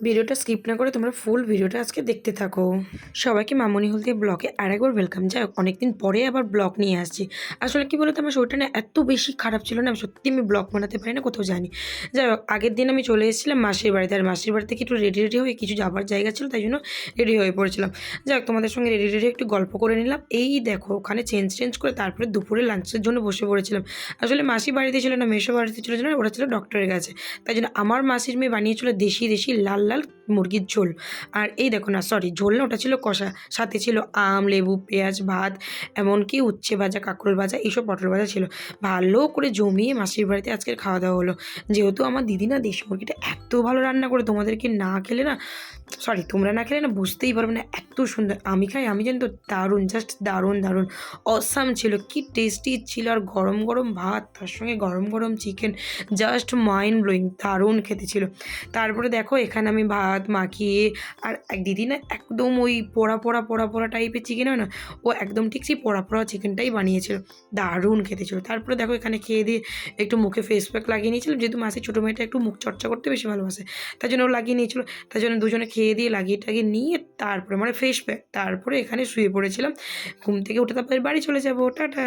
ভিডিওটা স্কিপ না করে তোমরা ফুল ভিডিওটা আজকে দেখতে থাকো। সবাইকে মামনি হলদি ব্লগে আরেকবার ওয়েলকাম। যাই হোক, অনেকদিন পরে আবার ব্লগ নিয়ে আসছি। আসলে কি বলতো, আমার শরীরটা না এত বেশি খারাপ ছিল না, আমি সত্যি আমি ব্লগ বানাতে পারি না, কোথাও জানি। যাই হোক, আগের দিন আমি চলে এসেছিলাম মাসির বাড়িতে, আর মাসির বাড়ি থেকে একটু রেডি হয়ে কিছু যাবার জায়গা ছিল, তাই জন্য রেডি হয়ে পড়েছিলাম। যাই হোক, তোমাদের সঙ্গে রেডি একটু গল্প করে নিলাম। এই দেখো, ওখানে চেঞ্জ করে তারপরে দুপুরে লাঞ্চের জন্য বসে পড়েছিলাম। আসলে মাসি বাড়িতে ছিল না, মেসো বাড়িতে ছিল না, ওরা ছিল ডক্টরের কাছে। তাই জন্য আমার মাসির মেয়ে বানিয়েছিল দেশি দেশি লাল লাল মুরগির ঝোল। আর এই দেখো, না সরি, ঝোল না, ওটা ছিল কষা। সাথে ছিল আম, লেবু, পেঁয়াজ, ভাত, এমনকি উচ্ছে ভাজা, কাঁকরোল ভাজা, এইসব পটল ভাজা ছিল। ভালো করে জমিয়ে মাসির বাড়িতে আজকের খাওয়া দাওয়া হলো। যেহেতু আমার দিদি না দেশি মুরগিটা এত ভালো রান্না করে, তোমাদেরকে না খেলে না, সরি, তোমরা না খেলে না বুঝতেই পারবে না, এত সুন্দর। আমি খাই, আমি জানি তো, দারুণ, জাস্ট দারুণ দারুণ অসাম ছিল, কি টেস্টি ছিল। আর গরম গরম ভাত, তার সঙ্গে গরম গরম চিকেন, জাস্ট মাইন্ড ব্লোয়িং, দারুণ খেতে ছিল। তারপরে দেখো, এখানে আমি ভাত মাখিয়ে, আর এক দিদি না একদম ওই পোড়া পোড়া পোড়া পোড়া টাইপের চিকেন হয় না, ও একদম ঠিক সেই পোড়া পোড়া চিকেনটাই বানিয়েছিল, দারুণ খেতে ছিল। তারপরে দেখো, এখানে খেয়ে দিয়ে একটু মুখে ফেস প্যাক লাগিয়ে নিয়েছিলাম, যেহেতু মাসি ছোটো মেয়েটা একটু মুখ চর্চা করতে বেশি ভালোবাসে, তাই জন্য ও লাগিয়ে নিয়েছিল। তাই জন্য দুজনে খেয়ে দিয়ে লাগিয়ে টাগিয়ে নিয়ে তারপরে মানে ফেস প্যাক, তারপরে এখানে শুয়ে পড়েছিলাম। ঘুম থেকে উঠে তারপরে বাড়ি চলে যাবো, টাটা।